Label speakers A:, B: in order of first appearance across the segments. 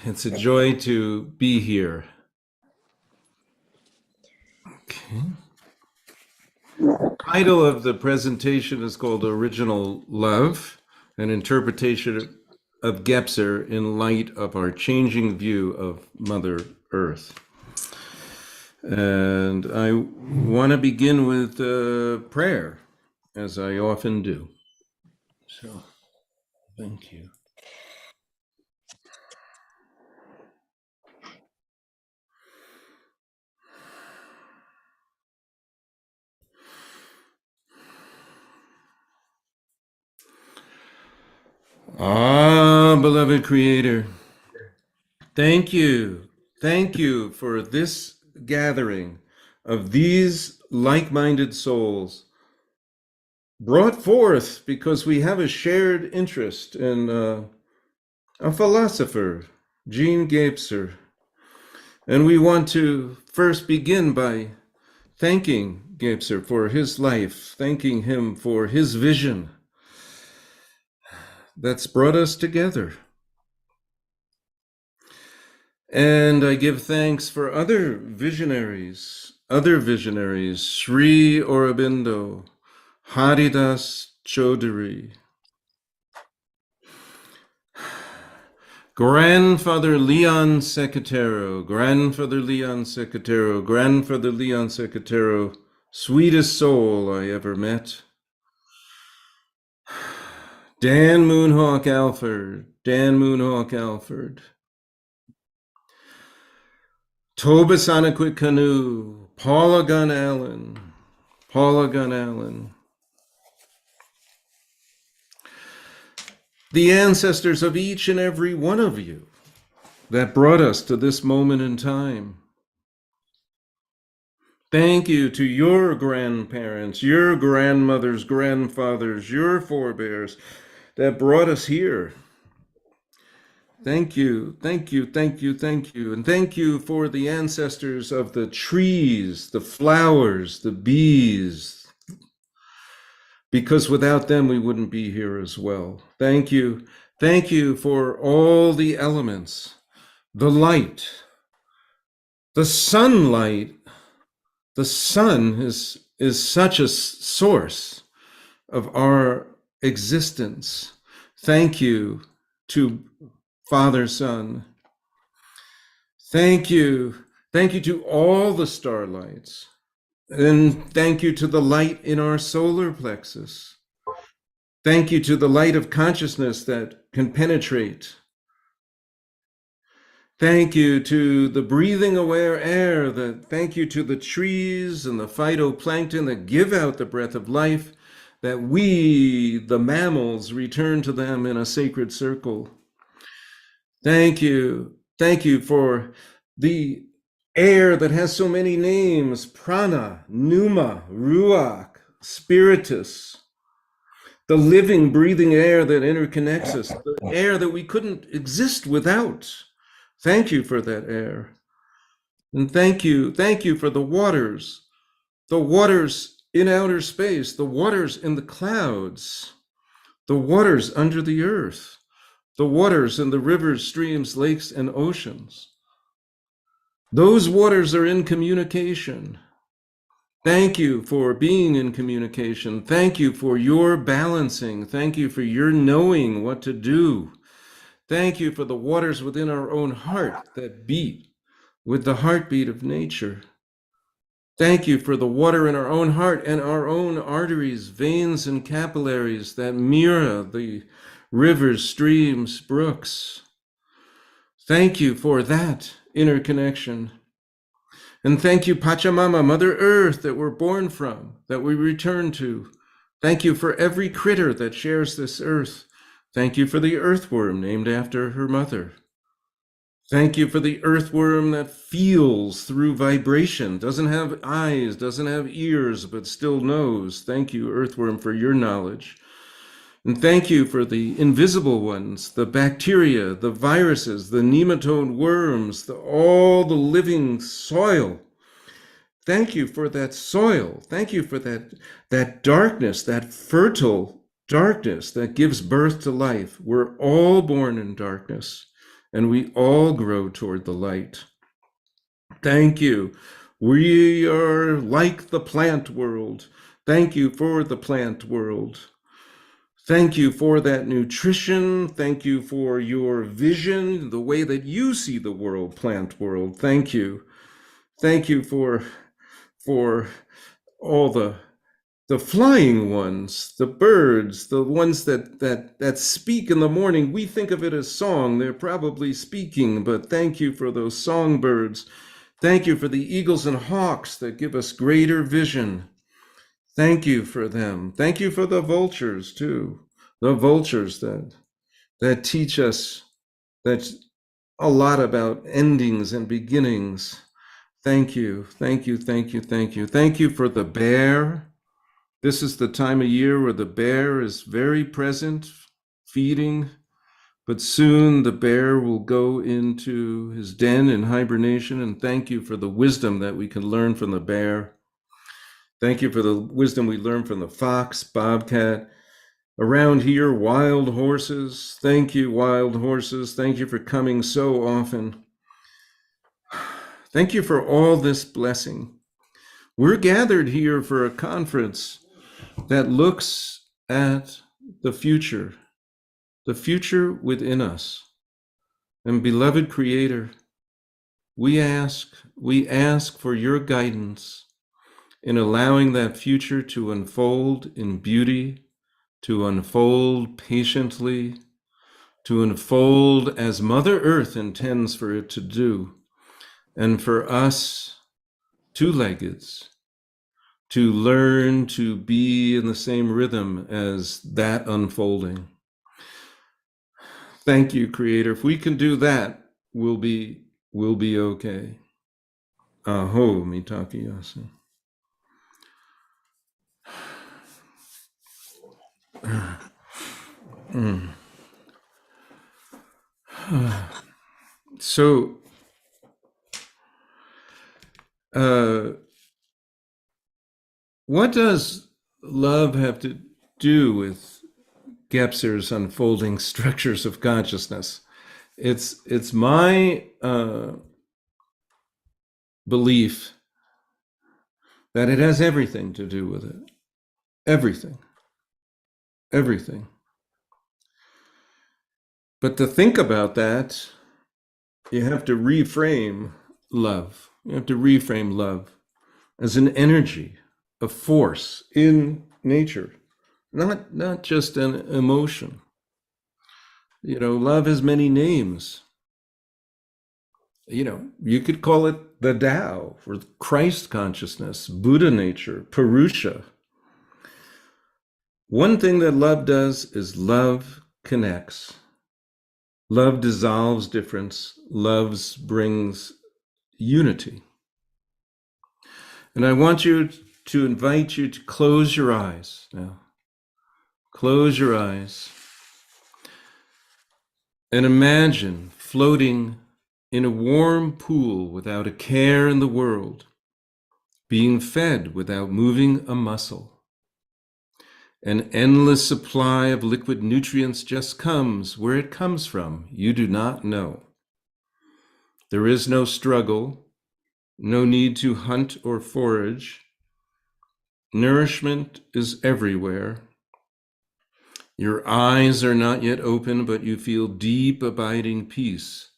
A: It's a joy to be here. Okay. The title of the presentation is called Original Love, an interpretation of Gebser in light of our changing view of Mother Earth. And I want to begin with prayer, as I often do. So, thank you. Beloved Creator, thank you. Thank you for this gathering of these like-minded souls brought forth because we have a shared interest in a philosopher, Jean Gebser. And we want to first begin by thanking Gebser for his life, thanking him for his vision that's brought us together. And I give thanks for other visionaries, Sri Aurobindo, Haridas Chaudhary, Grandfather Leon Secretero, sweetest soul I ever met. Dan Moonhawk Alford. Tobis Anaquit Canoe, Paula Gunn Allen. The ancestors of each and every one of you that brought us to this moment in time. Thank you to your grandparents, your grandmothers, grandfathers, your forebears that brought us here. Thank you. And thank you for the ancestors of the trees, the flowers, the bees, because without them we wouldn't be here as well. Thank you for all the elements, the light, the sunlight. The sun is such a source of our existence. Thank you to Father, Son. Thank you to all the starlights. And thank you to the light in our solar plexus. Thank you to the light of consciousness that can penetrate. Thank you to the breathing aware air. Thank you to the trees and the phytoplankton that give out the breath of life, that we, the mammals, return to them in a sacred circle. Thank you for the air that has so many names: prana, pneuma, ruach, spiritus, the living, breathing air that interconnects us, the air that we couldn't exist without. Thank you for that air. And thank you for the waters in outer space, the waters in the clouds, the waters under the earth, the waters in the rivers, streams, lakes, and oceans. Those waters are in communication. Thank you for being in communication. Thank you for your balancing. Thank you for your knowing what to do. Thank you for the waters within our own heart that beat with the heartbeat of nature. Thank you for the water in our own heart and our own arteries, veins, and capillaries that mirror the rivers, streams, brooks. Thank you for that interconnection. And thank you, Pachamama, Mother Earth, that we're born from, that we return to. Thank you for every critter that shares this earth. Thank you for the earthworm named after her mother. Thank you for the earthworm that feels through vibration, doesn't have eyes, doesn't have ears, but still knows. Thank you, earthworm, for your knowledge. And thank you for the invisible ones, the bacteria, the viruses, the nematode worms, all the living soil. Thank you for that soil. Thank you for that darkness, that fertile darkness that gives birth to life. We're all born in darkness, and we all grow toward the light. Thank you. We are like the plant world. Thank you for the plant world. Thank you for that nutrition. Thank you for your vision, the way that you see the world, plant world. Thank you. Thank you for all the flying ones, the birds, the ones that speak in the morning. We think of it as song. They're probably speaking, but thank you for those songbirds. Thank you for the eagles and hawks that give us greater vision. Thank you for them. Thank you for the vultures too. The vultures that teach us that's a lot about endings and beginnings. Thank you. Thank you. Thank you. Thank you. Thank you for the bear. This is the time of year where the bear is very present, feeding, but soon the bear will go into his den in hibernation. And thank you for the wisdom that we can learn from the bear. Thank you for the wisdom we learn from the fox, bobcat. Around here, wild horses. Thank you, wild horses. Thank you for coming so often. Thank you for all this blessing. We're gathered here for a conference that looks at the future within us. And beloved Creator, we ask for your guidance in allowing that future to unfold in beauty, to unfold patiently, to unfold as Mother Earth intends for it to do, and for us, two-leggeds, to learn to be in the same rhythm as that unfolding. Thank you, Creator. If we can do that, we'll be okay. Aho, mitaki yase. So, what does love have to do with Gebser's unfolding structures of consciousness? It's my belief that it has everything to do with it. Everything. But to think about that, you have to reframe love. You have to reframe love as an energy, a force in nature, not just an emotion. You know, love has many names. You know, you could call it the Tao, or Christ consciousness, Buddha nature, Purusha. One thing that love does is love connects. Love dissolves difference. Love brings unity. And I want you to invite you to close your eyes now. Close your eyes and imagine floating in a warm pool without a care in the world, being fed without moving a muscle. An endless supply of liquid nutrients just comes. Where it comes from, you do not know. There is no struggle, no need to hunt or forage. Nourishment is everywhere. Your eyes are not yet open, but you feel deep, abiding peace.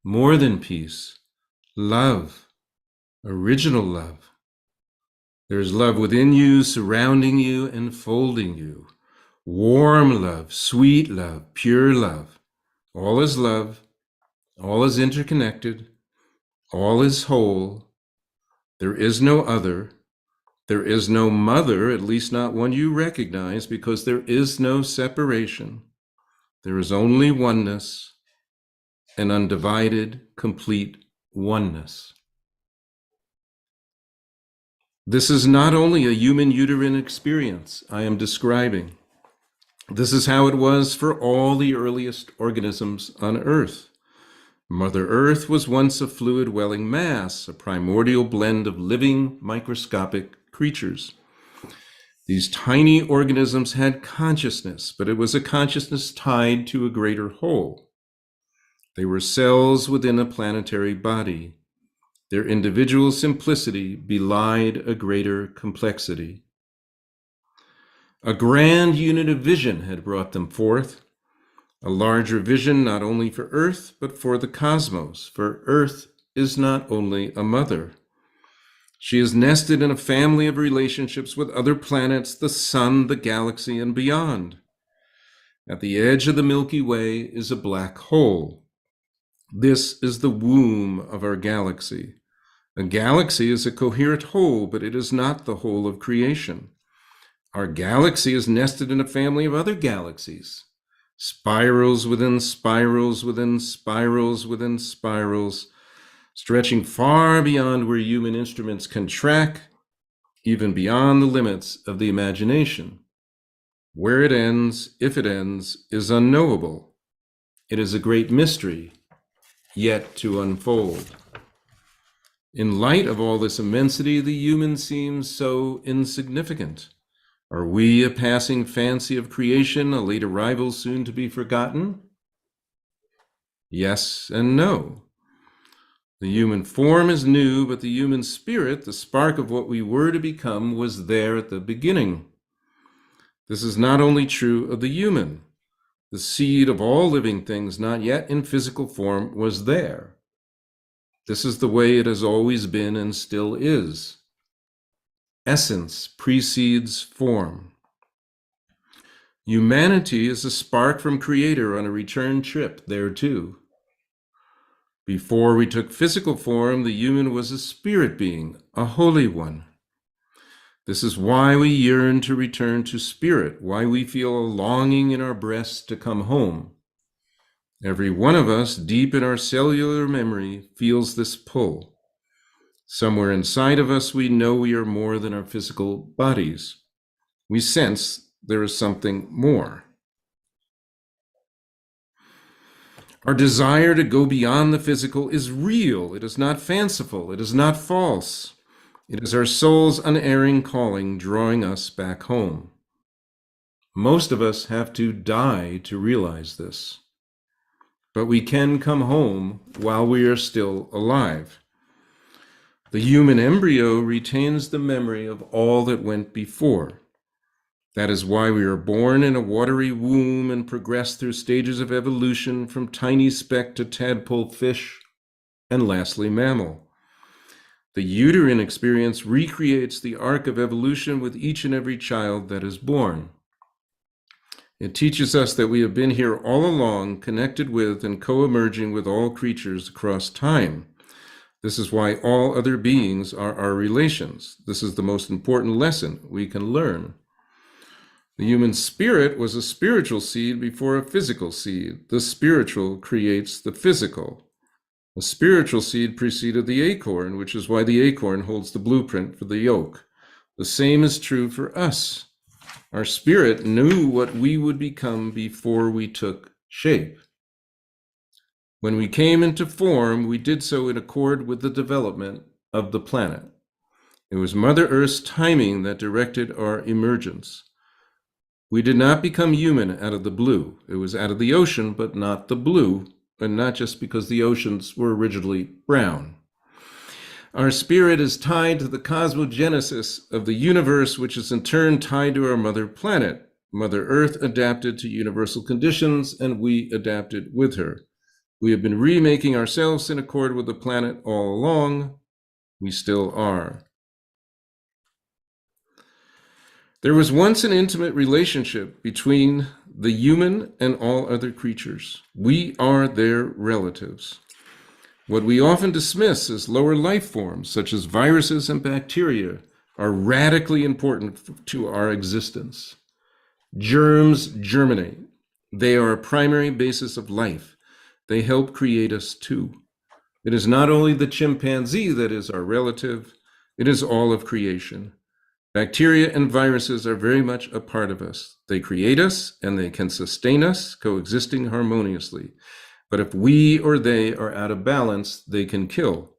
A: More than peace, love, original love. There's love within you, surrounding you, enfolding you. Warm love, sweet love, pure love. All is love. All is interconnected. All is whole. There is no other. There is no mother, at least not one you recognize, because there is no separation. There is only oneness, an undivided, complete oneness. This is not only a human uterine experience I am describing. This is how it was for all the earliest organisms on Earth. Mother Earth was once a fluid welling mass, a primordial blend of living microscopic creatures. These tiny organisms had consciousness, but it was a consciousness tied to a greater whole. They were cells within a planetary body. Their individual simplicity belied a greater complexity. A grand unit of vision had brought them forth, a larger vision not only for Earth, but for the cosmos, for Earth is not only a mother. She is nested in a family of relationships with other planets, the sun, the galaxy, and beyond. At the edge of the Milky Way is a black hole. This is the womb of our galaxy. A galaxy is a coherent whole, but it is not the whole of creation. Our galaxy is nested in a family of other galaxies. Spirals within spirals within spirals within spirals, stretching far beyond where human instruments can track, even beyond the limits of the imagination. Where it ends, if it ends, is unknowable. It is a great mystery, yet to unfold. In light of all this immensity, the human seems so insignificant. Are we a passing fancy of creation, a late arrival soon to be forgotten? Yes and no. The human form is new, but the human spirit, the spark of what we were to become, was there at the beginning. This is not only true of the human. The seed of all living things, not yet in physical form, was there. This is the way it has always been and still is. Essence precedes form. Humanity is a spark from Creator on a return trip there too. Before we took physical form, the human was a spirit being, a holy one. This is why we yearn to return to spirit, why we feel a longing in our breasts to come home. Every one of us, deep in our cellular memory, feels this pull. Somewhere inside of us, we know we are more than our physical bodies. We sense there is something more. Our desire to go beyond the physical is real. It is not fanciful. It is not false. It is our soul's unerring calling drawing us back home. Most of us have to die to realize this. But we can come home while we are still alive. The human embryo retains the memory of all that went before. That is why we are born in a watery womb and progress through stages of evolution from tiny speck to tadpole fish, and lastly mammal. The uterine experience recreates the arc of evolution with each and every child that is born. It teaches us that we have been here all along, connected with and co-emerging with all creatures across time. This is why all other beings are our relations. This is the most important lesson we can learn. The human spirit was a spiritual seed before a physical seed. The spiritual creates the physical. A spiritual seed preceded the acorn, which is why the acorn holds the blueprint for the yolk. The same is true for us. Our spirit knew what we would become before we took shape. When we came into form, we did so in accord with the development of the planet. It was Mother Earth's timing that directed our emergence. We did not become human out of the blue. It was out of the ocean, but not the blue, and not just because the oceans were originally brown. Our spirit is tied to the cosmogenesis of the universe, which is in turn tied to our mother planet. Mother Earth adapted to universal conditions, and we adapted with her. We have been remaking ourselves in accord with the planet all along. We still are. There was once an intimate relationship between the human and all other creatures. We are their relatives. What we often dismiss as lower life forms, such as viruses and bacteria, are radically important to our existence. Germs germinate. They are a primary basis of life. They help create us too. It is not only the chimpanzee that is our relative, it is all of creation. Bacteria and viruses are very much a part of us. They create us and they can sustain us, coexisting harmoniously. But if we or they are out of balance, they can kill.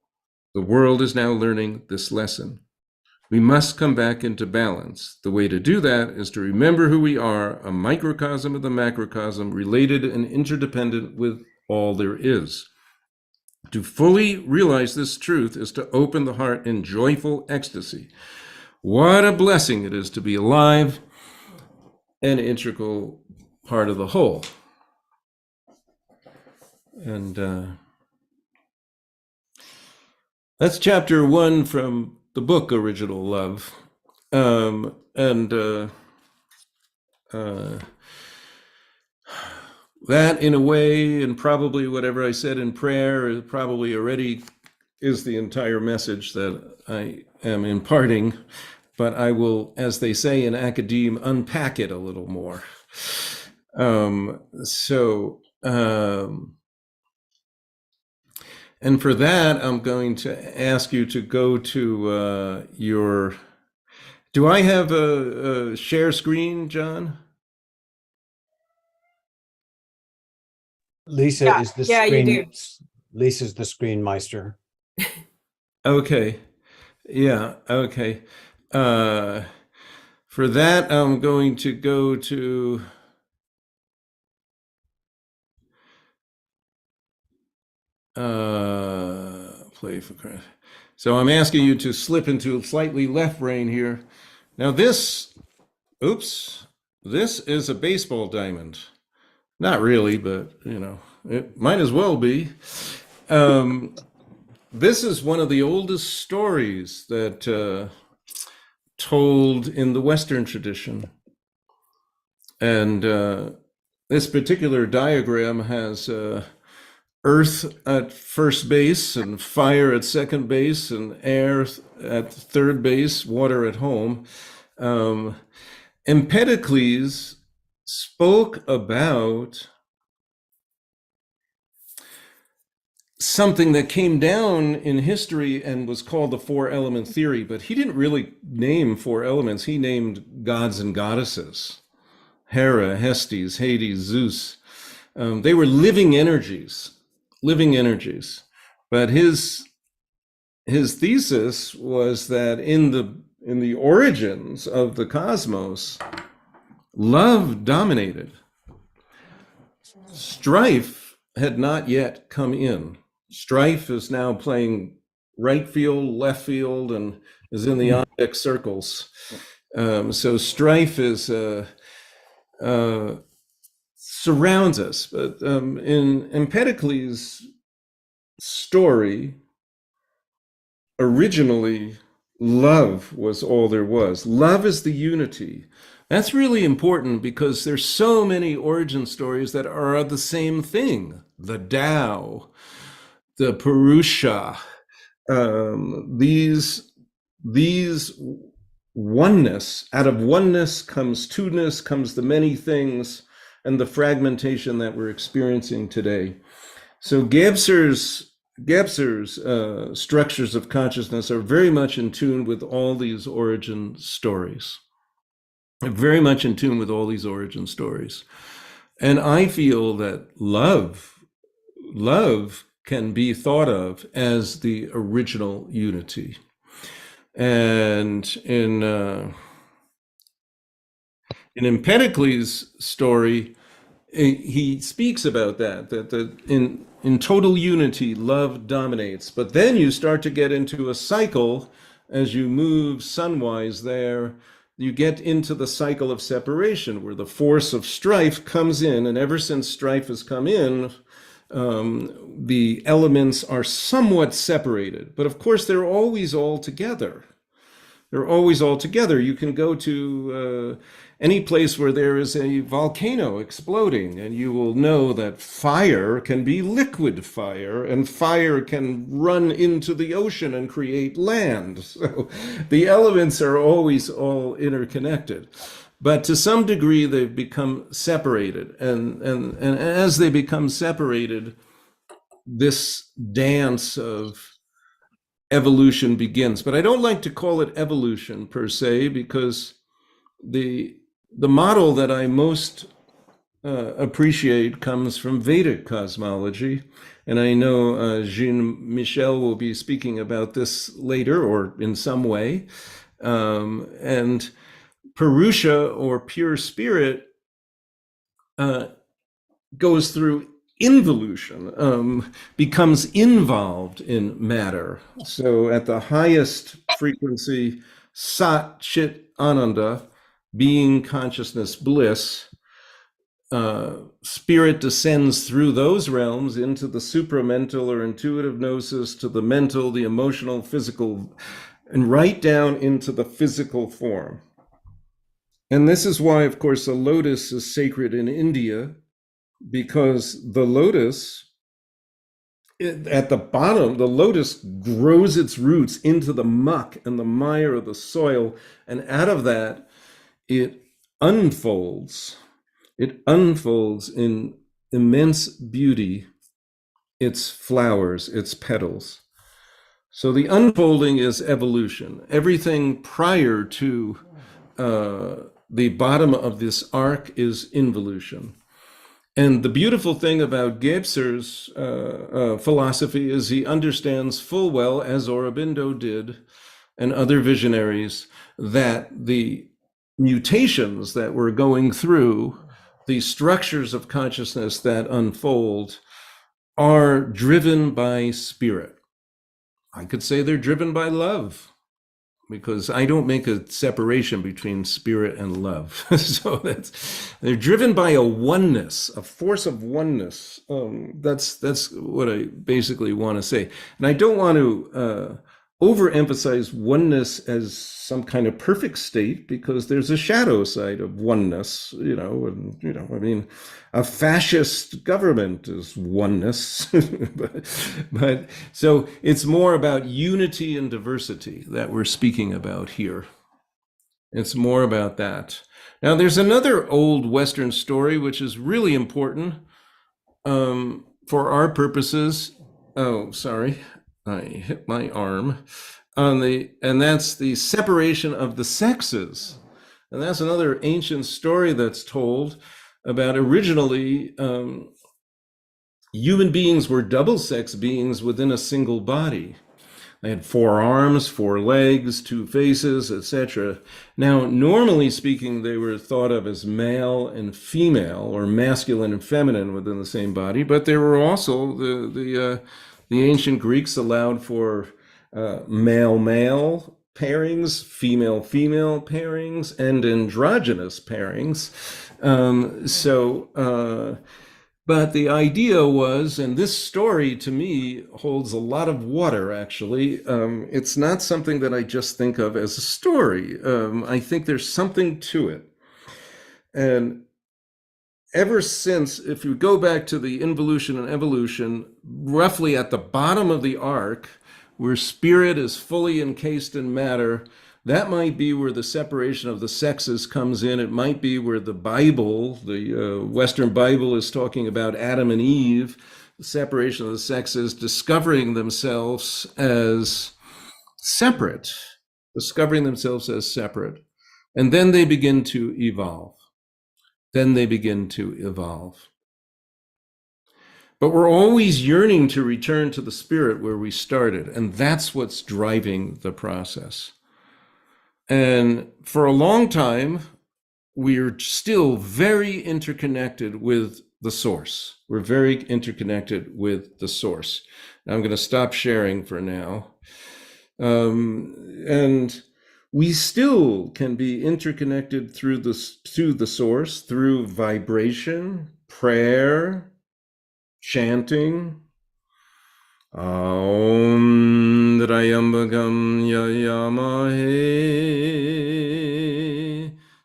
A: The world is now learning this lesson. We must come back into balance. The way to do that is to remember who we are, a microcosm of the macrocosm, related and interdependent with all there is. To fully realize this truth is to open the heart in joyful ecstasy. What a blessing it is to be alive, an integral part of the whole. And that's chapter 1 from the book Original Love. That, in a way, and probably whatever I said in prayer, probably already is the entire message that I am imparting. But I will, as they say in academe, unpack it a little more. And for that, I'm going to ask you to go to your. Do I have a share screen, John?
B: Lisa is the
C: Yeah,
B: screen.
C: you do.
B: Lisa's the screen meister.
A: Okay. Yeah. Okay. For that, I'm going to go to. Play for credit. So I'm asking you to slip into slightly left brain here. Now this is a baseball diamond. Not really, but it might as well be. This is one of the oldest stories that told in the Western tradition. And this particular diagram has earth at first base and fire at second base and air at third base, water at home. Empedocles spoke about something that came down in history and was called the four element theory, but he didn't really name four elements. He named gods and goddesses: Hera, Hestes, Hades, Zeus. They were living energies. But his thesis was that in the origins of the cosmos, love dominated. Strife had not yet come in. Strife is now playing right field, left field, and is in the onyx circles. So strife is surrounds us. But in Empedocles' story, originally, love was all there was. Love is the unity. That's really important because there's so many origin stories that are the same thing. The Tao, the Purusha, these oneness. Out of oneness comes two-ness, comes the many things, and the fragmentation that we're experiencing today. So Gebser's structures of consciousness are very much in tune with all these origin stories. Very much in tune with all these origin stories. And I feel that love can be thought of as the original unity. And in Empedocles' story, he speaks about that in total unity, love dominates. But then you start to get into a cycle as you move sunwise there. You get into the cycle of separation where the force of strife comes in. And ever since strife has come in, the elements are somewhat separated. But of course, they're always all together. They're always all together. You can go to any place where there is a volcano exploding, and you will know that fire can be liquid fire, and fire can run into the ocean and create land. So the elements are always all interconnected. But to some degree, they've become separated. And as they become separated, this dance of evolution begins. But I don't like to call it evolution per se, because the model that I most appreciate comes from Vedic cosmology. And I know Jean Michel will be speaking about this later or in some way. And Purusha, or pure spirit, goes through involution, becomes involved in matter. So at the highest frequency, Sat Chit Ananda, being consciousness bliss, spirit descends through those realms into the supramental or intuitive gnosis, to the mental, the emotional, physical, and right down into the physical form. And this is why, of course, the lotus is sacred in India, because the lotus, at the bottom, the lotus grows its roots into the muck and the mire of the soil, and out of that, it unfolds. It unfolds in immense beauty, its flowers, its petals. So the unfolding is evolution. Everything prior to the bottom of this arc is involution. And the beautiful thing about Gebser's philosophy is he understands full well, as Aurobindo did and other visionaries, that the mutations that we're going through, the structures of consciousness that unfold, are driven by spirit. I could say they're driven by love, because I don't make a separation between spirit and love. So they're driven by a oneness, a force of oneness. That's what I basically want to say. And I don't want to overemphasize oneness as some kind of perfect state, because there's a shadow side of oneness, I mean, a fascist government is oneness, but so it's more about unity and diversity that we're speaking about here. It's more about that. Now, there's another old Western story which is really important for our purposes. Oh, sorry. I hit my arm and that's the separation of the sexes. And that's another ancient story that's told about originally human beings were double sex beings within a single body. They had 4 arms, 4 legs, 2 faces, etc. Now, normally speaking, they were thought of as male and female, or masculine and feminine within the same body, but there were also the ancient Greeks allowed for male-male pairings, female-female pairings, and androgynous pairings. But the idea was, and this story to me holds a lot of water, actually. It's not something that I just think of as a story. I think there's something to it. And ever since, if you go back to the involution and evolution, roughly at the bottom of the arc, where spirit is fully encased in matter, that might be where the separation of the sexes comes in. It might be where the Bible, the Western Bible, is talking about Adam and Eve, the separation of the sexes, discovering themselves as separate, And then they begin to evolve. But we're always yearning to return to the spirit where we started, and that's what's driving the process. And for a long time, we're still very interconnected with the source. We're very interconnected with the source. Now, I'm going to stop sharing for now. And we still can be interconnected through the source, through vibration, prayer, chanting. Om Trayambakam Yayamahe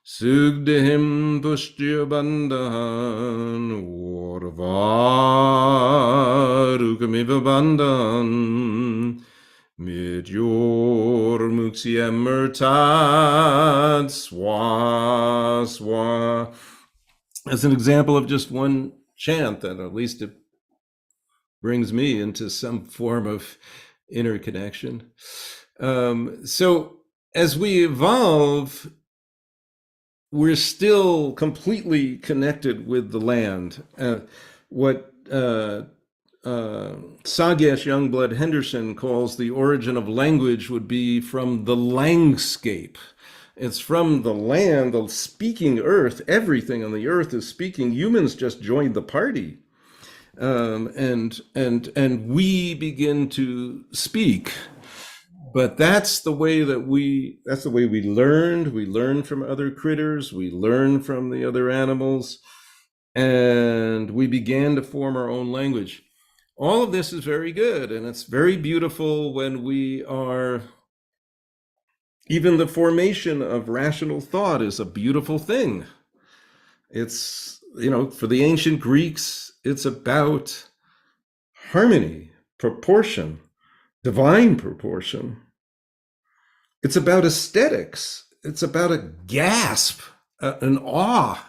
A: Sugdehim Pushtya Bandhan Orvarukamiva Bandhan Midyor Muksiemertad Swa Swa. As an example of just one chant, that at least it brings me into some form of interconnection. So as we evolve, we're still completely connected with the land. What Sagesh Youngblood Henderson calls the origin of language would be from the langscape. It's from the land, the speaking earth. Everything on the earth is speaking. Humans just joined the party. and we begin to speak. But that's the way we learned. We learn from other critters, we learn from the other animals, and we began to form our own language. All of this is very good, and it's very beautiful when we are, even the formation of rational thought is a beautiful thing. It's, for the ancient Greeks, it's about harmony, proportion, divine proportion. It's about aesthetics. It's about a gasp, an awe.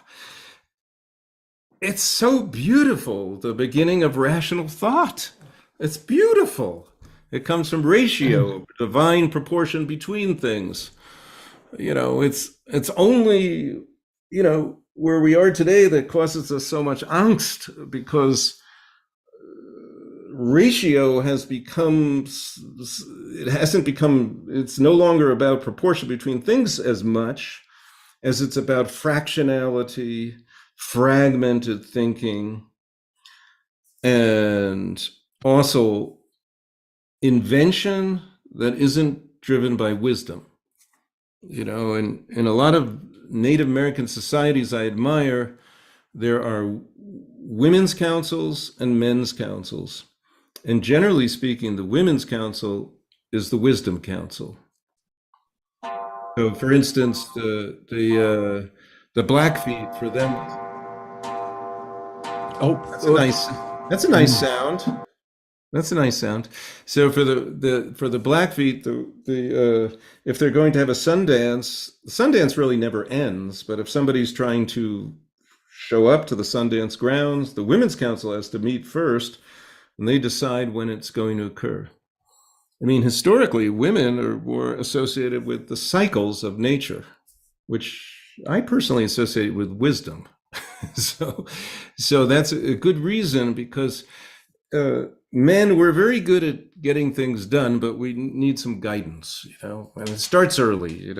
A: It's so beautiful, the beginning of rational thought. It's beautiful. It comes from ratio, divine proportion between things. It's only, where we are today that causes us so much angst, because ratio has become, it's no longer about proportion between things as much as it's about fractionality, fragmented thinking, and also invention that isn't driven by wisdom. In a lot of Native American societies I admire, there are women's councils and men's councils. And generally speaking, the women's council is the wisdom council. So, for instance, the Blackfeet, for them, that's a nice sound. That's a nice sound. So for the Blackfeet, if they're going to have a Sundance really never ends. But if somebody's trying to show up to the Sundance grounds, the Women's Council has to meet first, and they decide when it's going to occur. I mean, historically, women were associated with the cycles of nature, which I personally associate with wisdom. So that's a good reason, because men, we're very good at getting things done, but we need some guidance, and it starts early.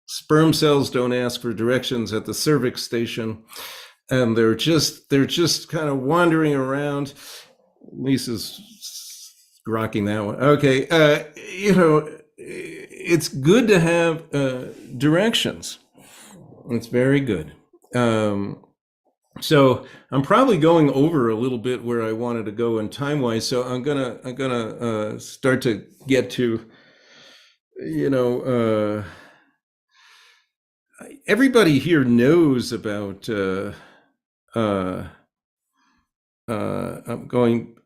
A: Sperm cells don't ask for directions at the cervix station, and they're just kind of wandering around. Lisa's rocking that one. Okay, it's good to have directions. It's very good. So I'm probably going over a little bit where I wanted to go in time wise. So I'm gonna start to get to, everybody here knows about. I'm going.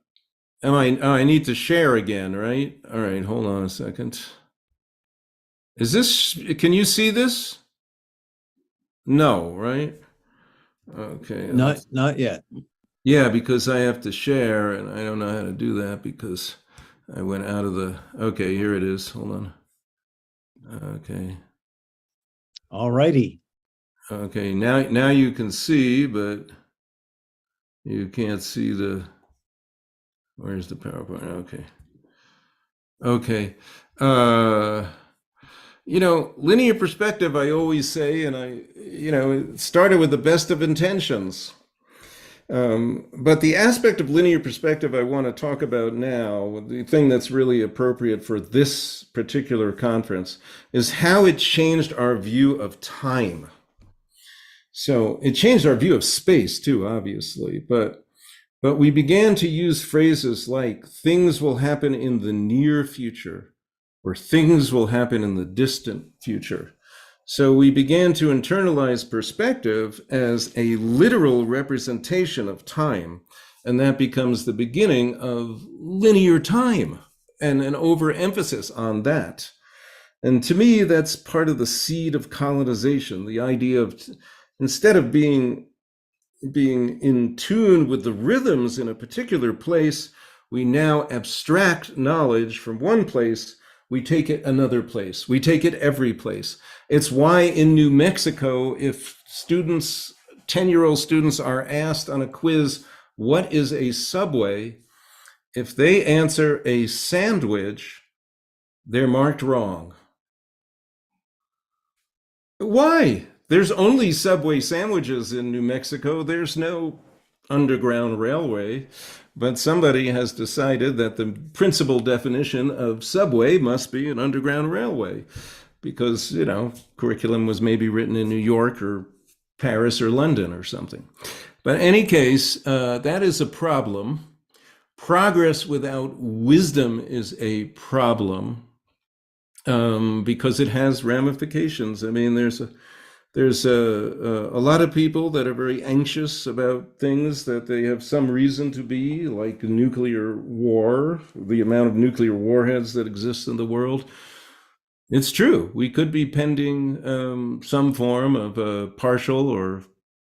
A: I need to share again, right? All right, hold on a second. Is this? Can you see this? No, right? Okay.
B: Not yet.
A: Yeah, because I have to share, and I don't know how to do that because I went out of the. Okay, here it is. Hold on. Okay.
B: All righty.
A: Okay. Now you can see, but you can't see the. Where's the PowerPoint? Okay. Okay. Linear perspective, I always say, and it started with the best of intentions. But the aspect of linear perspective I want to talk about now, the thing that's really appropriate for this particular conference, is how it changed our view of time. So it changed our view of space too, obviously, but we began to use phrases like things will happen in the near future, or things will happen in the distant future. So we began to internalize perspective as a literal representation of time, and that becomes the beginning of linear time and an overemphasis on that. And to me, that's part of the seed of colonization, the idea of, instead of being in tune with the rhythms in a particular place, we now abstract knowledge from one place, we take it another place, we take it every place. It's why in New Mexico, if 10-year-old students are asked on a quiz, what is a subway? If they answer a sandwich, they're marked wrong. Why? There's only Subway sandwiches in New Mexico. There's no underground railway, but somebody has decided that the principal definition of subway must be an underground railway because, curriculum was maybe written in New York or Paris or London or something. But in any case, that is a problem. Progress without wisdom is a problem because it has ramifications. I mean, there's a lot of people that are very anxious about things that they have some reason to be, like nuclear war, the amount of nuclear warheads that exist in the world. It's true. We could be pending some form of partial or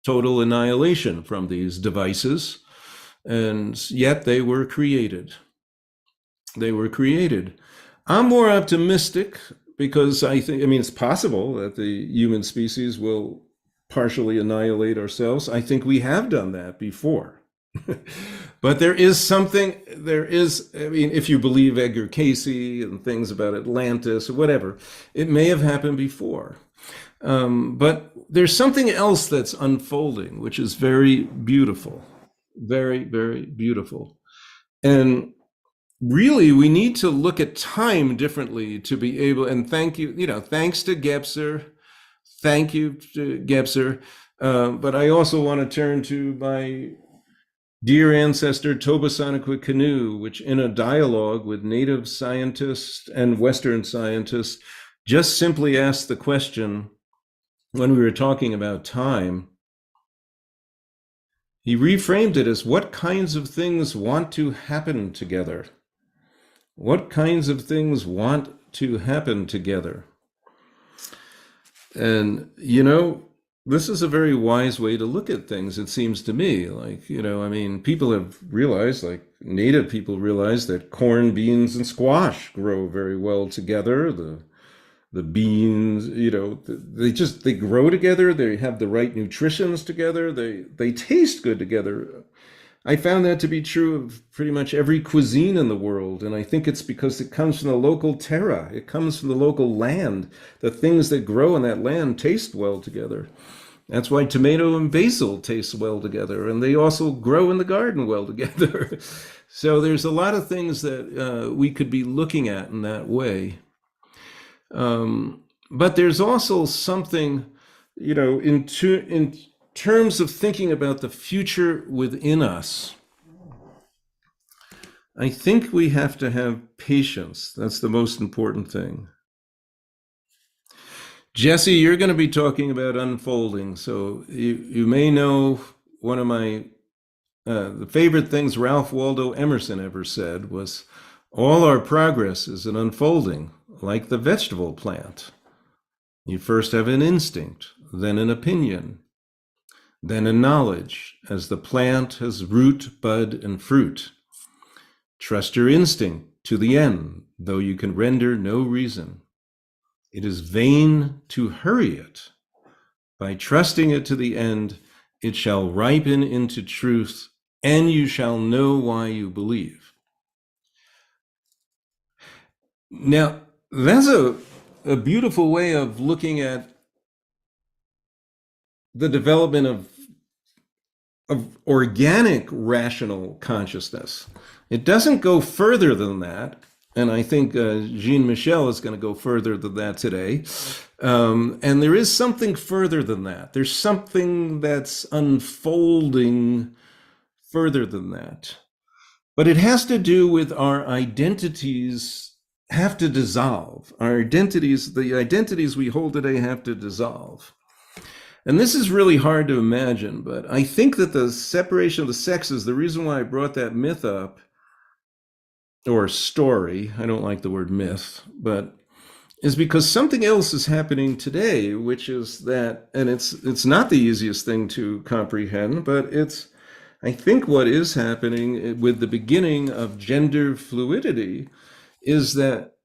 A: total annihilation from these devices, and yet they were created. They were created. I'm more optimistic because I mean, it's possible that the human species will partially annihilate ourselves. I think we have done that before. But there is, I mean, if you believe Edgar Cayce and things about Atlantis or whatever, it may have happened before. But there's something else that's unfolding, which is very beautiful, very, very beautiful. And really, we need to look at time differently to be able, and thanks to Gebser, thank you to Gebser. But I also want to turn to my dear ancestor Toba Canoe, which in a dialogue with native scientists and Western scientists, just simply asked the question when we were talking about time. He reframed it as what kinds of things want to happen together? What kinds of things want to happen together? And, this is a very wise way to look at things, it seems to me. Like, I mean, people have realized, like native people realize that corn, beans, and squash grow very well together. The beans, they grow together. They have the right nutritions together. They taste good together. I found that to be true of pretty much every cuisine in the world. And I think it's because it comes from the local terra. It comes from the local land. The things that grow in that land taste well together. That's why tomato and basil taste well together. And they also grow in the garden well together. So there's a lot of things that we could be looking at in that way. But there's also something, in terms of thinking about the future within us. I think we have to have patience. That's the most important thing. Jesse, you're going to be talking about unfolding. So you may know one of my the favorite things Ralph Waldo Emerson ever said was, all our progress is an unfolding, like the vegetable plant. You first have an instinct, then an opinion, then a knowledge, as the plant has root, bud, and fruit. Trust your instinct to the end, though you can render no reason. It is vain to hurry it. By trusting it to the end, it shall ripen into truth, and you shall know why you believe. Now, that's a beautiful way of looking at the development of organic rational consciousness. It doesn't go further than that, and I think Jean Michel is going to go further than that today. And there is something further than that. There's something that's unfolding further than that. But it has to do with our identities have to dissolve. Our identities, the identities we hold today have to dissolve. And this is really hard to imagine, but I think that the separation of the sexes, the reason why I brought that myth up, or story, I don't like the word myth, but is because something else is happening today, which is that, and it's not the easiest thing to comprehend, but it's, I think what is happening with the beginning of gender fluidity is that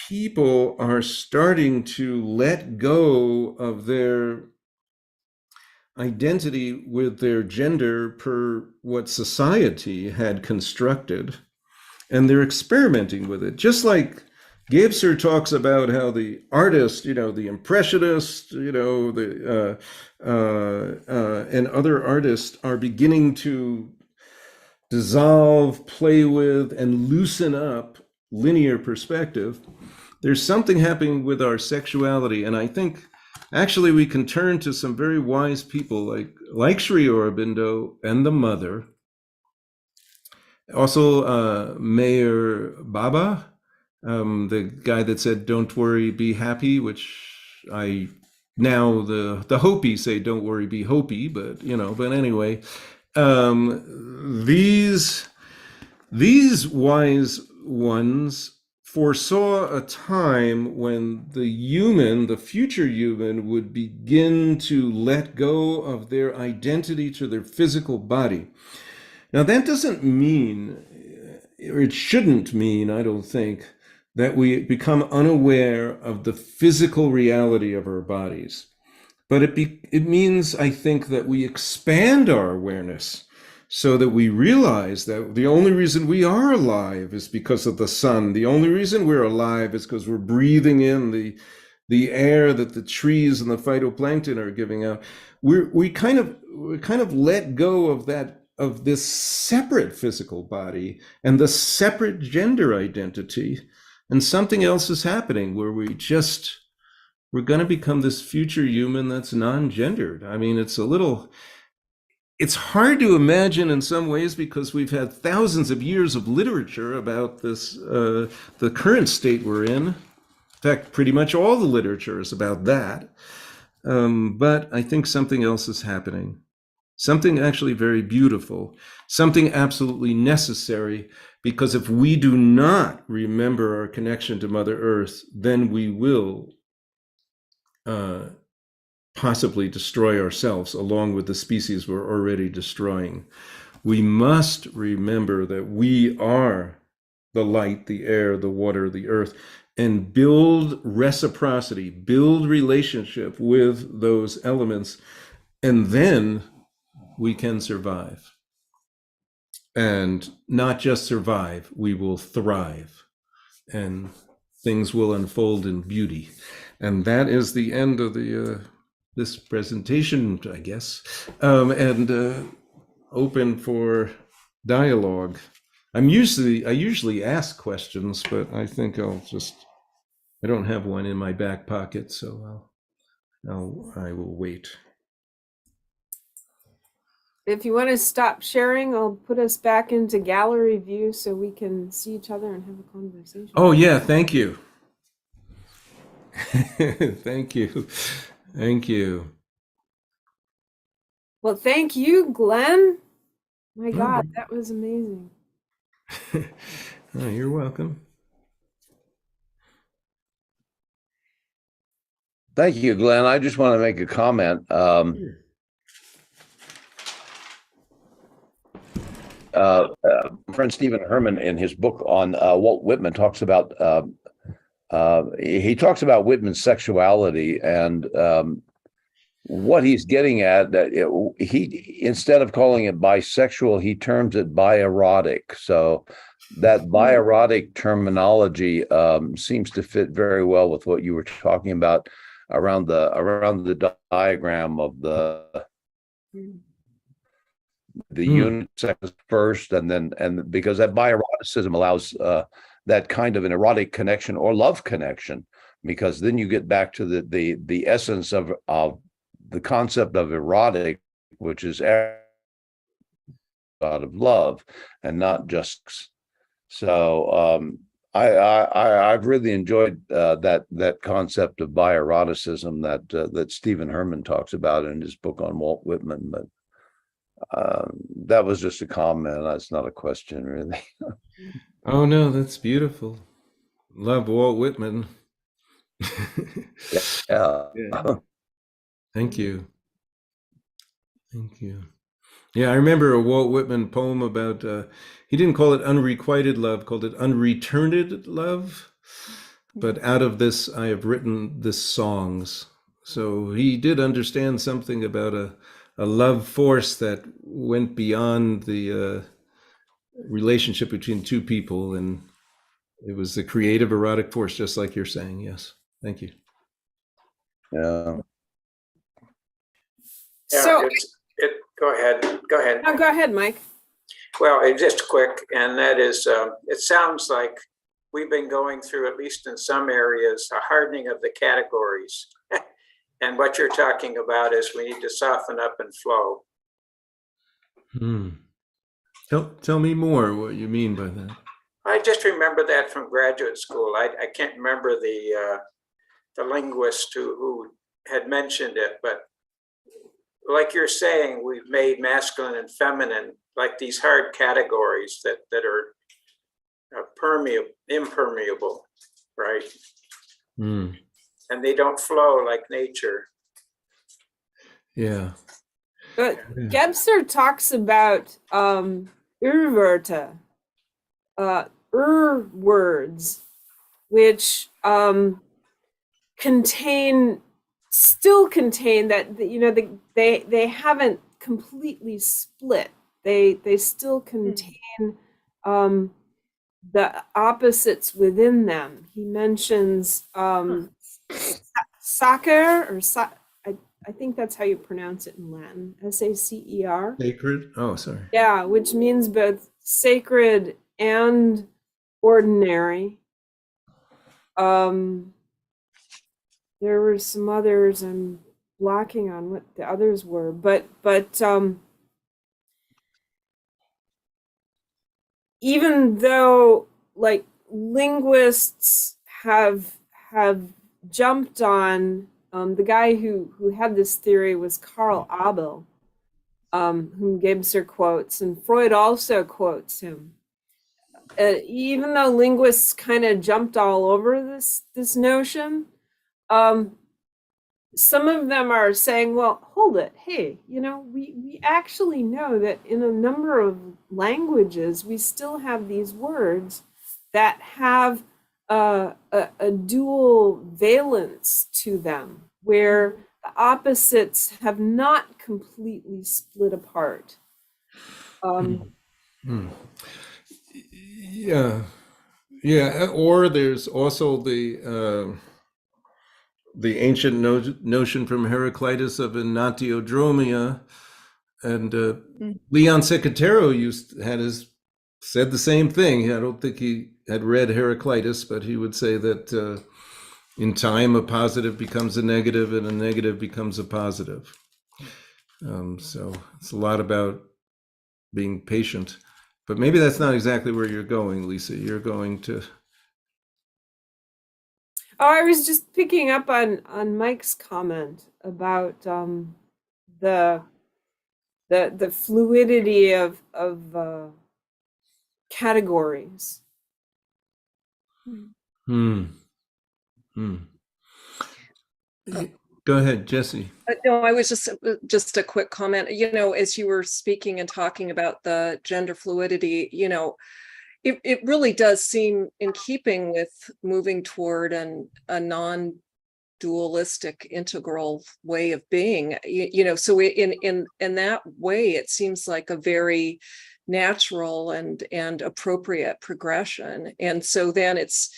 A: people are starting to let go of their identity with their gender per what society had constructed, and they're experimenting with it. Just like Gebser talks about how the artist, the impressionist, and other artists are beginning to dissolve, play with, and loosen up linear perspective. There's something happening with our sexuality, and I think actually we can turn to some very wise people like Sri Aurobindo and the Mother. Also, Mayor Baba, the guy that said, "Don't worry, be happy," which I now the Hopi say, "Don't worry, be Hopi," but But anyway, these wise ones foresaw a time when the future human, would begin to let go of their identity to their physical body. Now, that doesn't mean, or it shouldn't mean, I don't think, that we become unaware of the physical reality of our bodies. But it means, I think, that we expand our awareness so that we realize that the only reason we are alive is because of the sun. The only reason we're alive is because we're breathing in the air that the trees and the phytoplankton are giving out. We kind of let go of this separate physical body and the separate gender identity, and something else is happening where we're going to become this future human that's non-gendered. I mean, it's hard to imagine in some ways, because we've had thousands of years of literature about this, the current state we're in. In fact, pretty much all the literature is about that. But I think something else is happening. Something actually very beautiful, something absolutely necessary, because if we do not remember our connection to Mother Earth, then we will possibly destroy ourselves along with the species we're already destroying. We must remember that we are the light, the air, the water, the earth, and build reciprocity, build relationship with those elements, and then we can survive. And not just survive, we will thrive, and things will unfold in beauty. And that is the end of this presentation, I guess, and open for dialogue. I usually ask questions, but I think I don't have one in my back pocket, so I will wait.
C: If you want to stop sharing, I'll put us back into gallery view so we can see each other and have a conversation.
A: Oh yeah, thank you. Thank you. Thank you.
C: Well, thank you, Glenn. My God, that was amazing.
A: Oh, you're welcome.
D: Thank you, Glenn. I just want to make a comment. Friend Stephen Herman, in his book on Walt Whitman, talks about Whitman's sexuality, and what he's getting at, that he, instead of calling it bisexual, he terms it bierotic. So that bierotic terminology seems to fit very well with what you were talking about around the diagram of the unit sex first, and because that bieroticism allows that kind of an erotic connection or love connection, because then you get back to the essence of the concept of erotic, which is out of love and not just. So I've really enjoyed that concept of bieroticism that Stephen Herman talks about in his book on Walt Whitman. But that was just a comment. That's not a question, really.
A: Oh no, that's beautiful. Love Walt Whitman.
D: Yeah.
A: Thank you. Thank you. Yeah, I remember a Walt Whitman poem about, he didn't call it unrequited love, called it unreturned love. But out of this, I have written this songs. So he did understand something about a love force that went beyond the relationship between two people, and It was the creative erotic force, just like you're saying. Yes. Thank you.
D: Yeah.
E: Yeah,
C: So,
E: go ahead. Go ahead.
C: no, go ahead, Mike.
E: Well, just quick, and that is, it sounds like we've been going through, at least in some areas, a hardening of the categories. And what you're talking about is we need to soften up and flow.
A: Tell me more what you mean by that.
E: I just remember that from graduate school. I can't remember the linguist who had mentioned it, but like you're saying, we've made masculine and feminine like these hard categories that are impermeable, right?
A: Mm.
E: And they don't flow like nature.
A: Yeah.
C: But Gebser talks about irreverta, words, which still contain that, you know, they haven't completely split. They still contain the opposites within them. He mentions sacer, or I think that's how you pronounce it in Latin, sacer.
A: Sacred? Oh, sorry.
C: Yeah, which means both sacred and ordinary. There were some others, I'm blocking on what the others were, but even though like linguists have jumped on, the guy who had this theory was Karl Abel, whom Gebser quotes, and Freud also quotes him. Even though linguists kind of jumped all over this notion, some of them are saying, well, hold it, hey, you know, we actually know that in a number of languages we still have these words that have a dual valence to them, where the opposites have not completely split apart.
A: Yeah. Or there's also the ancient notion from Heraclitus of enantiodromia, and Leon Secatero said the same thing. I don't think he had read Heraclitus, but he would say that in time a positive becomes a negative and a negative becomes a positive. So it's a lot about being patient, but maybe that's not exactly where you're going, Lisa. You're going to...
C: Oh, I was just picking up on Mike's comment about the fluidity of categories.
A: Go ahead, Jesse.
F: No, I was just a quick comment. You know, as you were speaking and talking about the gender fluidity, you know, it really does seem in keeping with moving toward a non-dualistic integral way of being. You know, so in that way, it seems like a very natural and appropriate progression. And so then it's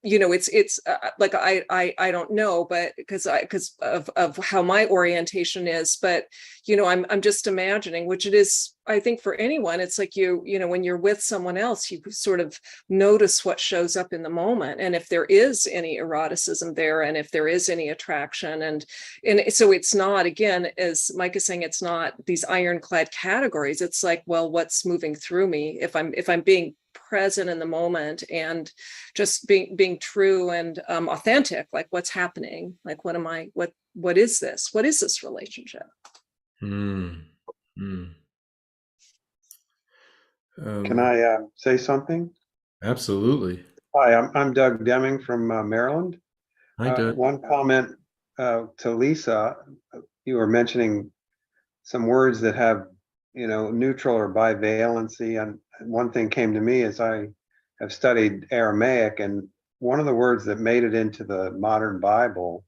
F: you know, it's like I don't know, but because of how my orientation is, but you know, I'm just imagining, which it is, I think for anyone, it's like you know, when you're with someone else, you sort of notice what shows up in the moment, and if there is any eroticism there, and if there is any attraction, and so it's not, again, as Mike is saying, it's not these ironclad categories. It's like, well, what's moving through me if I'm being present in the moment and just being true and authentic, like what's happening, like what is this relationship?
D: Hmm.
G: Can I say something?
A: Absolutely.
G: Hi, I'm Doug Deming from Maryland.
A: Hi, Doug.
G: One comment to Lisa. You were mentioning some words that have, you know, neutral or bivalency, and one thing came to me as I have studied Aramaic, and one of the words that made it into the modern Bible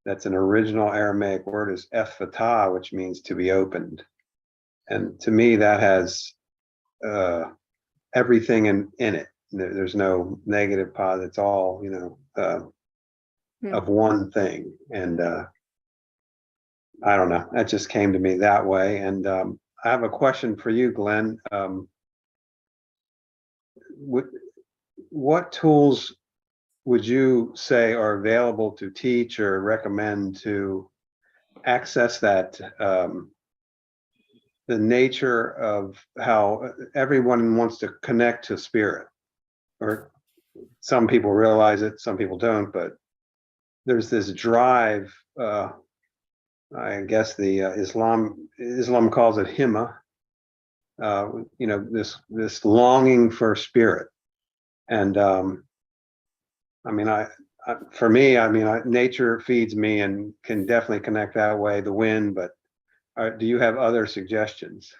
G: that's an original Aramaic word is ephphatah, which means to be opened. And to me, that has everything in it, there's no negative positive. It's all, of one thing. And I don't know, that just came to me that way. And I have a question for you, Glenn. What tools would you say are available to teach or recommend to access that, the nature of how everyone wants to connect to spirit? Or some people realize it, some people don't, but there's this drive, I guess the Islam calls it himma, this longing for spirit. And for me, nature feeds me and can definitely connect that way, the wind, but do you have other suggestions?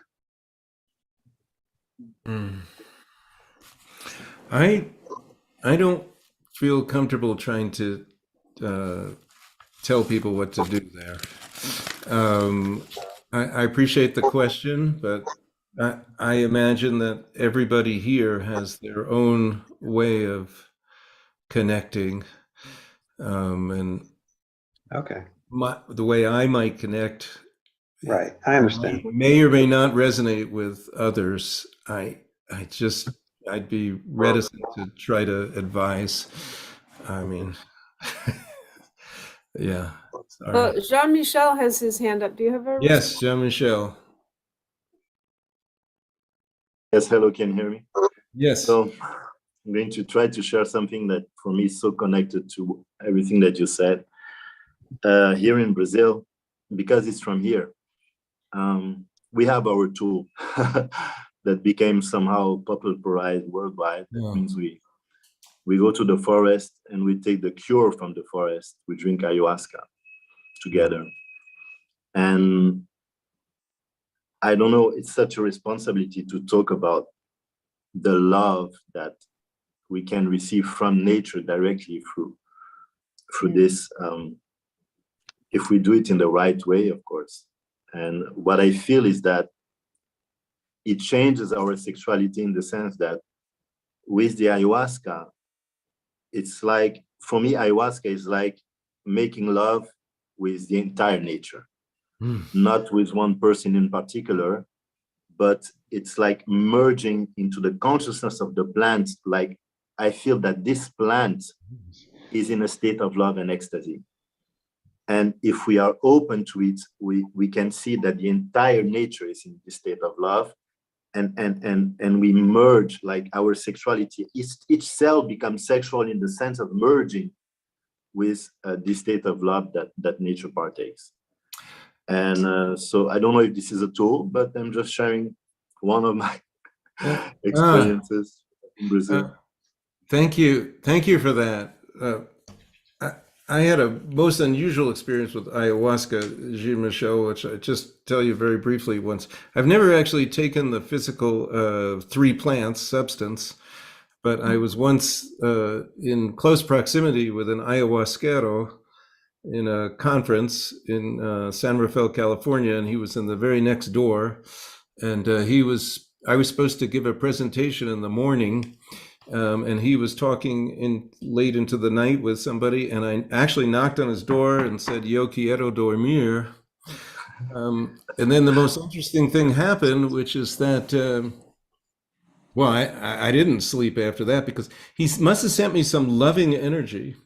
A: I don't feel comfortable trying to tell people what to do there. I appreciate the question, but I imagine that everybody here has their own way of connecting, and
G: Okay,
A: the way I might connect
G: right, I understand.
A: may or may not resonate with others. I'd be reticent to try to advise. I mean, yeah. Sorry.
C: Jean-Michel has his hand up. Do you have a
A: Yes, Jean-Michel.
H: Yes, hello, can you hear me?
A: Yes.
H: So I'm going to try to share something that for me is so connected to everything that you said. Here in Brazil, because it's from here, we have our tool that became somehow popularized worldwide. That means we go to the forest and we take the cure from the forest. We drink ayahuasca together. And I don't know, it's such a responsibility to talk about the love that we can receive from nature directly through this, if we do it in the right way, of course. And what I feel is that it changes our sexuality in the sense that with the ayahuasca, it's like, for me, ayahuasca is like making love with the entire nature, not with one person in particular, but it's like merging into the consciousness of the plant. Like, I feel that this plant is in a state of love and ecstasy. And if we are open to it, we can see that the entire nature is in this state of love. And we merge, like our sexuality, each cell becomes sexual in the sense of merging with this state of love that nature partakes. And so I don't know if this is a tool, but I'm just sharing one of my experiences in Brazil.
A: Thank you for that. I had a most unusual experience with ayahuasca, Jean Michel, which I just tell you very briefly once. I've never actually taken the physical 3 plants substance, but I was once in close proximity with an ayahuasquero in a conference in San Rafael, California, and he was in the very next door. And I was supposed to give a presentation in the morning. And he was talking late into the night with somebody, and I actually knocked on his door and said, "Yo quiero dormir." And then the most interesting thing happened, which is that, I didn't sleep after that because he must have sent me some loving energy,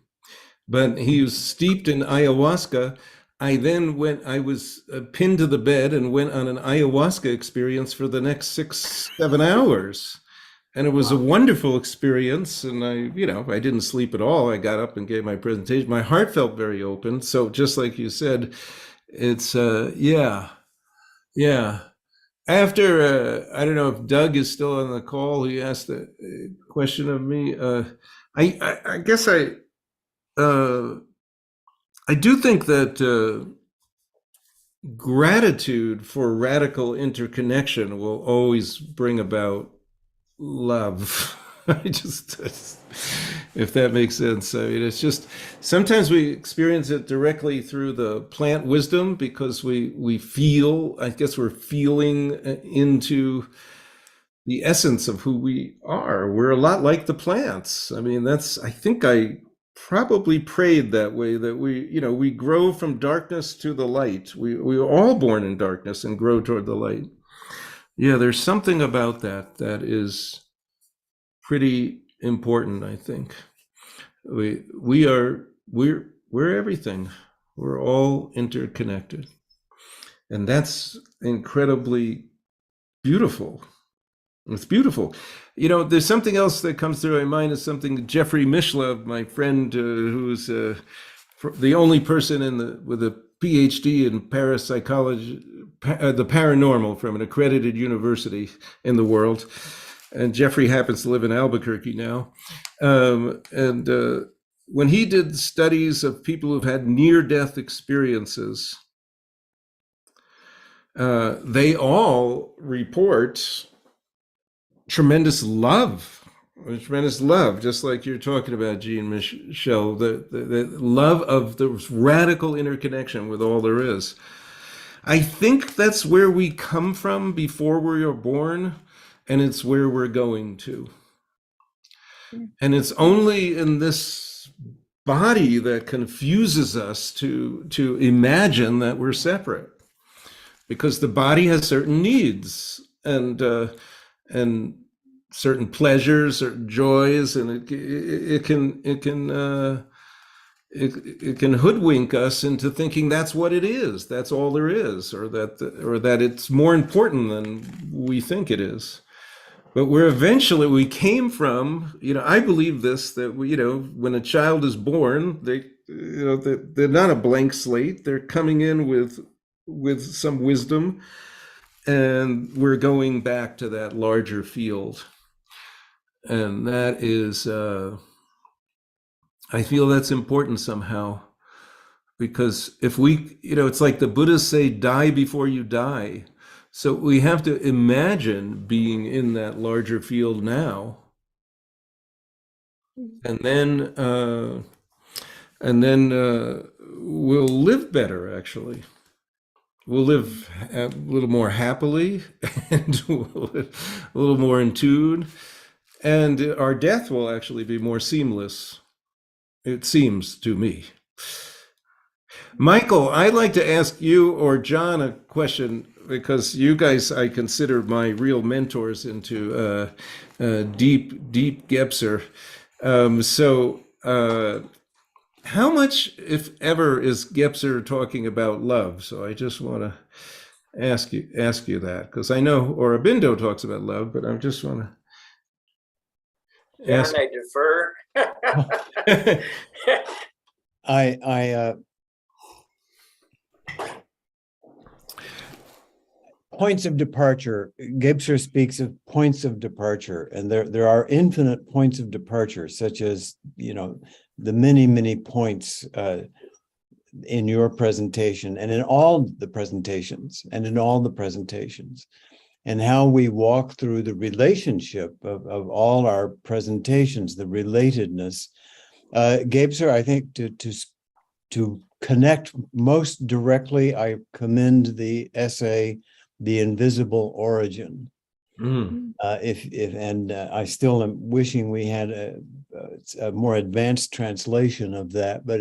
A: but he was steeped in ayahuasca. I was pinned to the bed and went on an ayahuasca experience for the next 6-7 hours. And it was a wonderful experience. And I didn't sleep at all. I got up and gave my presentation. My heart felt very open. So just like you said, it's, yeah. After, I don't know if Doug is still on the call. He asked a question of me. I guess I do think that gratitude for radical interconnection will always bring about love. If that makes sense. I mean, it's just sometimes we experience it directly through the plant wisdom because we feel, I guess we're feeling into the essence of who we are. We're a lot like the plants. I mean, I think I probably prayed that way, that we grow from darkness to the light. We are all born in darkness and grow toward the light. Yeah, there's something about that is pretty important, I think. We're everything. We're all interconnected. And that's incredibly beautiful. It's beautiful. There's something else that comes through my mind, is something Jeffrey Mishlove, my friend, who's the only person with a PhD in parapsychology, the paranormal, from an accredited university in the world. And Jeffrey happens to live in Albuquerque now. When he did studies of people who've had near-death experiences, they all report tremendous love, just like you're talking about, Jean Michel, the love of the radical interconnection with all there is. I think that's where we come from before we are born, and it's where we're going to. And it's only in this body that confuses us to imagine that we're separate, because the body has certain needs and certain pleasures, certain joys, and it can hoodwink us into thinking that's what it is, that's all there is, or that it's more important than we think it is. But we came from, I believe this, that when a child is born, they're not a blank slate. They're coming in with some wisdom, and we're going back to that larger field. And that is, I feel that's important somehow, because if it's like the Buddhists say, die before you die. So we have to imagine being in that larger field now, and then we'll live better. Actually, we'll live a little more happily, and we'll live a little more in tune, and our death will actually be more seamless. It seems to me. Michael, I'd like to ask you or John a question, because you guys I consider my real mentors into deep Gebser. How much, if ever, is Gebser talking about love? So I just want to ask you that, because I know Aurobindo talks about love, but I just want to ask.
E: John, I defer.
B: Points of departure. Gebser speaks of points of departure, and there are infinite points of departure, such as the many points in your presentation and in all the presentations, and how we walk through the relationship of all our presentations, the relatedness. Gebser, I think, to connect most directly, I commend the essay "The Invisible Origin." I still am wishing we had a more advanced translation of that, but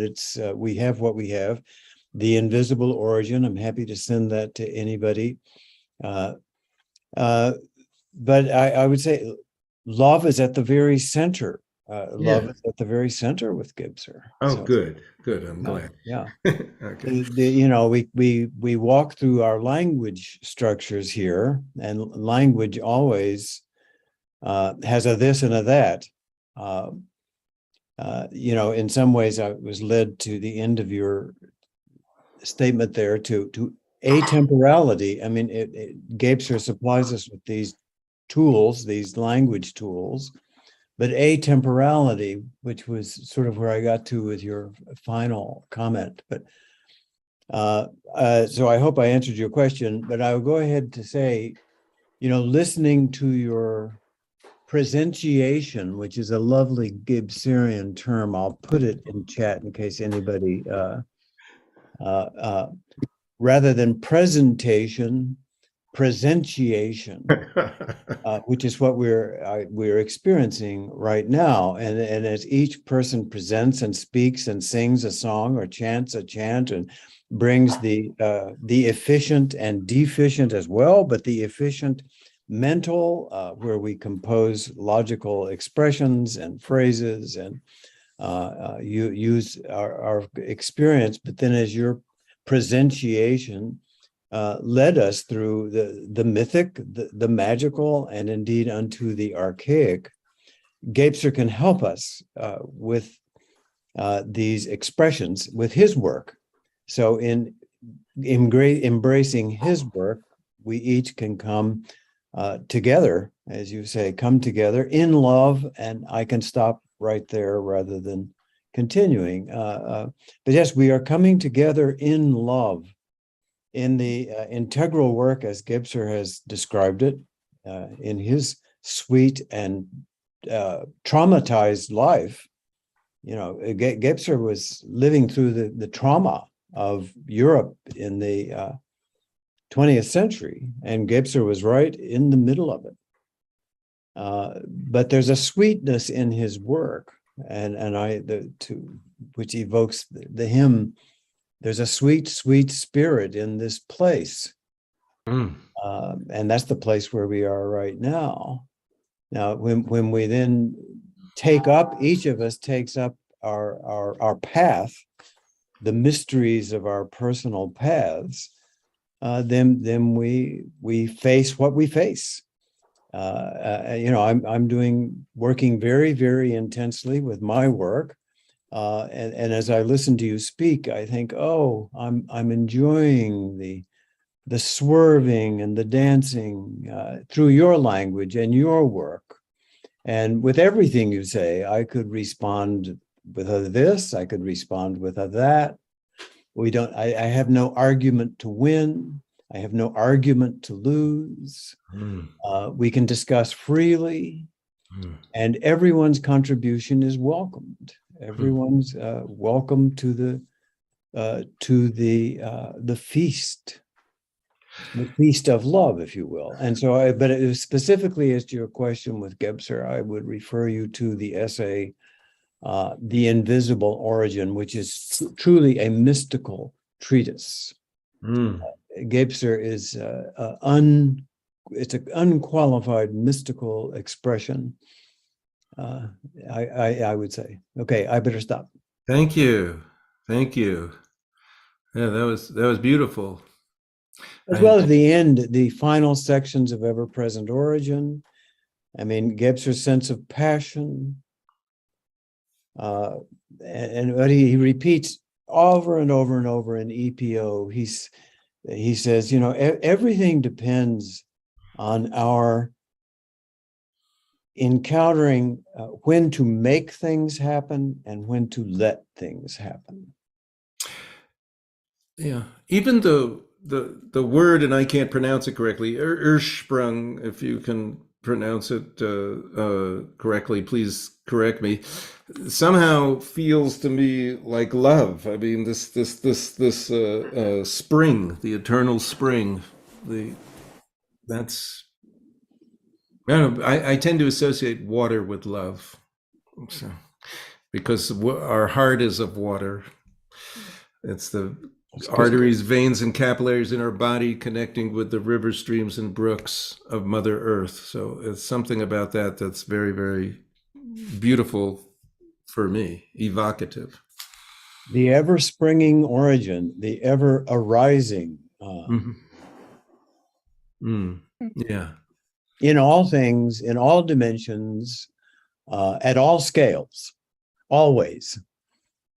B: we have what we have. The Invisible Origin. I'm happy to send that to anybody. But I would say love is at the very center. Love is at the very center with Gebser.
A: Oh, so, good. I'm glad.
B: Yeah.
A: Okay.
B: We walk through our language structures here, and language always has a this and a that. In some ways, I was led to the end of your statement there to atemporality. I mean, Gebser supplies us with these tools, these language tools. But atemporality, which was sort of where I got to with your final comment. But so I hope I answered your question, but I will go ahead to say, listening to your presentiation, which is a lovely Gebserian term, I'll put it in chat in case anybody, rather than presentation, presentiation, which is what we're experiencing right now. And as each person presents and speaks and sings a song or chants a chant and brings the efficient and deficient as well, but the efficient mental, where we compose logical expressions and phrases and you use our experience, but then as your presentiation led us through the mythic, the magical, and indeed unto the archaic, Gebser can help us with these expressions with his work. So in embracing his work, we each can come together, as you say, come together in love, and I can stop right there rather than continuing. But yes, we are coming together in love, in the integral work, as Gebser has described it, in his sweet and traumatized life. You know, Gebser was living through the trauma of Europe in the 20th century, and Gebser was right in the middle of it. But there's a sweetness in his work, which evokes the hymn. There's a sweet, sweet spirit in this place, and that's the place where we are right now. Now, when we then take up, each of us takes up our path, the mysteries of our personal paths, then we face what we face. You know, I'm working very, very intensely with my work, and as I listen to you speak, I think, oh, I'm enjoying the swerving and the dancing through your language and your work, and with everything you say, I could respond with a this, I could respond with a that. I have no argument to win. I have no argument to lose. We can discuss freely, and everyone's contribution is welcomed. Everyone's welcome to the feast, the feast of love, if you will. And so, but it was specifically as to your question with Gebser, I would refer you to the essay, The Invisible Origin, which is truly a mystical treatise. Gebser is it's an unqualified mystical expression, I would say. Okay, I better stop.
A: Thank you. Yeah, that was beautiful.
B: As well as the final sections of Ever-Present Origin. I mean, Gebser's sense of passion, and what he repeats over and over and over in EPO. He says, you know, everything depends on our encountering when to make things happen and when to let things happen.
A: Yeah, even the word, and I can't pronounce it correctly, Ursprung, if you can pronounce it correctly, please correct me, somehow feels to me like love. I mean, this spring, the eternal spring, I tend to associate water with love, so, because our heart is of water. It's the arteries, veins, and capillaries in our body connecting with the rivers, streams, and brooks of Mother Earth. So it's something about that that's very, very beautiful for me, evocative.
B: The ever-springing origin, the ever-arising.
A: Yeah.
B: In all things, in all dimensions, at all scales, always.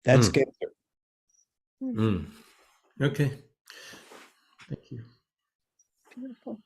B: That's Gebser.
A: Okay. Thank you.
F: Beautiful.